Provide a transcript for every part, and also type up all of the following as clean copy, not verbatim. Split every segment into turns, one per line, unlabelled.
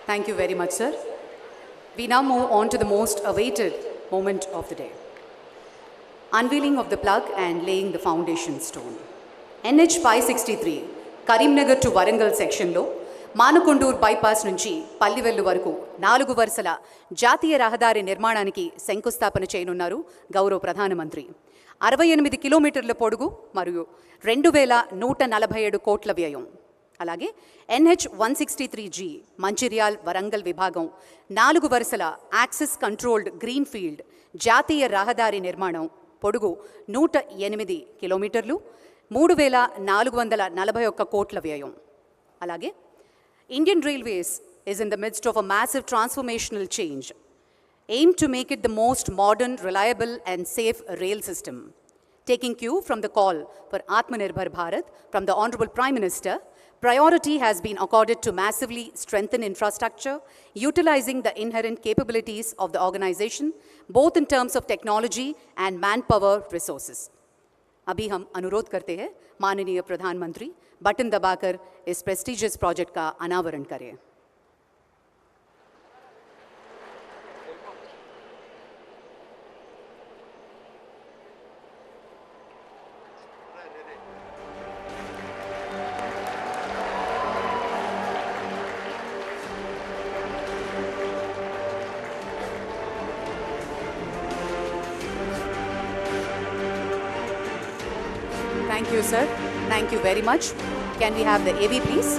Thank you very much, sir. We now move on to the most awaited moment of the day. Unveiling of the plug and laying the foundation stone. NH 563, Karimnagar to Warangal section lo, Manakondur bypass నుంచి పల్లివెల్లు వరకు 4 వరుసల జాతీయ రహదారి నిర్మాణానికి శంకుస్థాపన చేయనున్నారు గౌరవ ప్రధానమంత్రి. 68 కిలోమీటర్ల పొడుగు మరియు 2147 కోట్ల వ్యయం. అలాగే NH 163G మంచిర్యాల్ వరంగల్ విభాగం 4 వరుసల యాక్సెస్ కంట్రోల్డ్ గ్రీన్ ఫీల్డ్ జాతీయ రహదారి నిర్మాణం పొడుగు 108 కిలోమీటర్లు 3441 కోట్ల వ్యయం. అలాగే Indian Railways is in the midst of a massive transformational change, aimed to make it the most modern, reliable and safe rail system. Taking cue from the call for Atmanirbhar Bharat from the Honorable Prime Minister, priority has been accorded to massively strengthen infrastructure, utilizing the inherent capabilities of the organization, both in terms of technology and manpower resources. अभी हम अनुरोध करते हैं माननीय प्रधानमंत्री button दबाकर इस prestigious project का अनावरण करें. Thank you, sir. Thank you very much. Can we have the AV, please?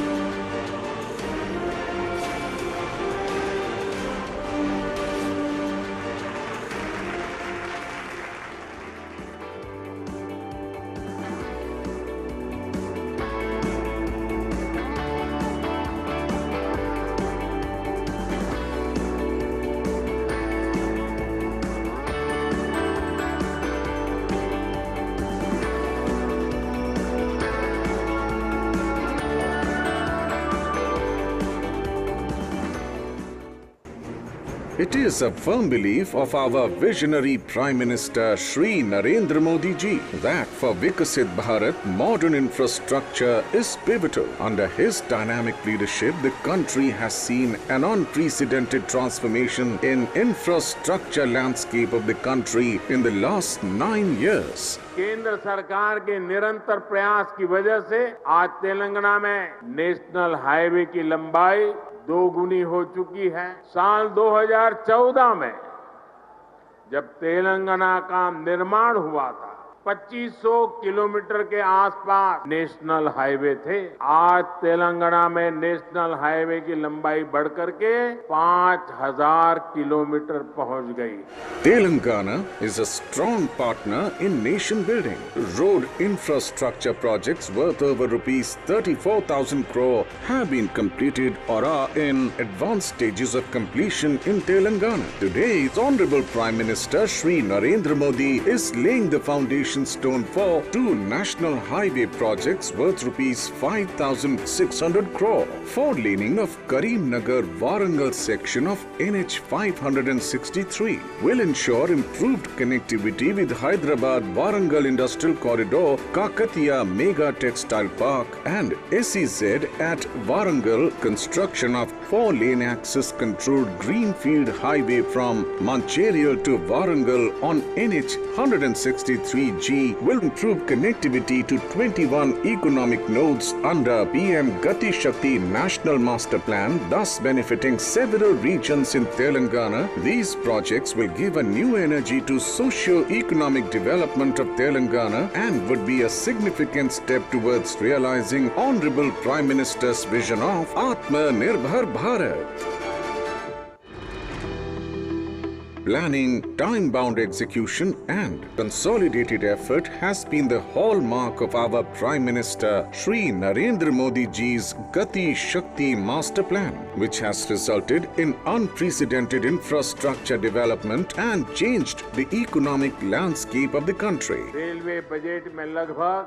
It is a firm belief of our visionary Prime Minister Shri Narendra Modi ji that for Vikasit Bharat, modern infrastructure is pivotal. Under his dynamic leadership, the country has seen an unprecedented transformation in infrastructure landscape of the country in the last 9 years.
केंद्र सरकार के निरंतर प्रयास की वजह से आज तेलंगाना में नेशनल हाईवे की लंबाई 2 गुनी हो चुकी है. साल 2014 में जब तेलंगाना का निर्माण हुआ था 2500 किलोमीटर के आसपास नेशनल हाईवे थे. आज तेलंगाना में नेशनल हाईवे की लंबाई बढ़कर के 5000 किलोमीटर पहुंच गई.
Telangana is a strong partner in nation building. Road infrastructure projects worth over rupees 34,000 crore have been completed or are in advanced stages of completion in Telangana. Today's Honorable Prime Minister Shri Narendra Modi is laying the foundation stone for 2 national highway projects worth rupees 5,600 crore. 4-laning of Karimnagar Warangal section of NH 563 will ensure improved connectivity with Hyderabad Warangal Industrial Corridor, Kakatiya Mega Textile Park and SEZ at Warangal. Construction of 4-lane access controlled greenfield highway from Mancherial to Warangal on NH 163G will improve connectivity to 21 economic nodes under PM Gati Shakti National Master Plan, thus benefiting several regions in Telangana. These projects will give a new energy to socio-economic development of Telangana and would be a significant step towards realizing Honorable Prime Minister's vision of Atmanirbhar Bharat. Planning, time-bound execution and consolidated effort has been the hallmark of our Prime Minister Shri Narendra Modi ji's Gati Shakti Master Plan, which has resulted in unprecedented infrastructure development and changed the economic landscape of the country.
Railway budget में लगभग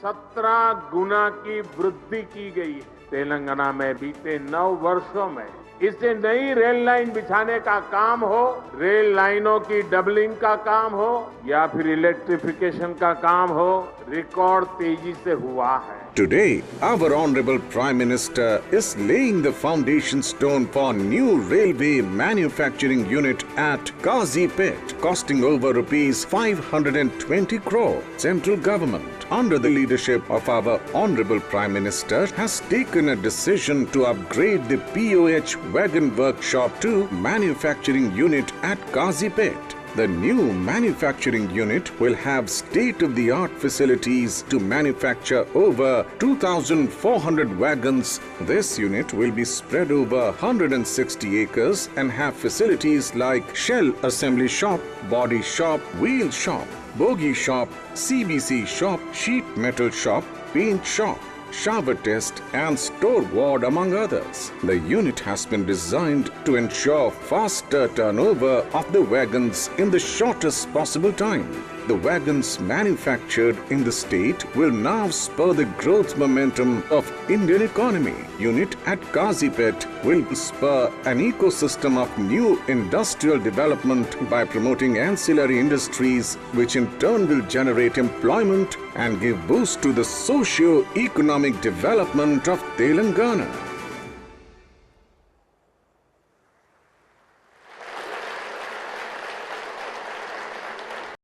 17 गुना की वृद्धि की गई है. तेलंगाना में बीते 9 वर्षों में इससे नई रेल लाइन बिछाने का काम हो, रेल लाइनों की डबलिंग का काम हो या फिर इलेक्ट्रिफिकेशन का काम हो, रिकॉर्ड तेजी से हुआ है.
Today, our Honorable Prime Minister is laying the foundation stone for new railway manufacturing unit at Kazipet, costing over rupees 520 crore. Central government, under the leadership of our Honorable Prime Minister, has taken a decision to upgrade the POH wagon workshop to manufacturing unit at Kazipet. The new manufacturing unit will have state-of-the-art facilities to manufacture over 2,400 wagons. This unit will be spread over 160 acres and have facilities like shell assembly shop, body shop, wheel shop, bogie shop, CBC shop, sheet metal shop, paint shop, shower test and store ward, among others. The unit has been designed to ensure faster turnover of the wagons in the shortest possible time. The wagons manufactured in the state will now spur the growth momentum of Indian economy. Unit at Kazipet will spur an ecosystem of new industrial development by promoting ancillary industries, which in turn will generate employment and give boost to the socio-economic development of Telangana.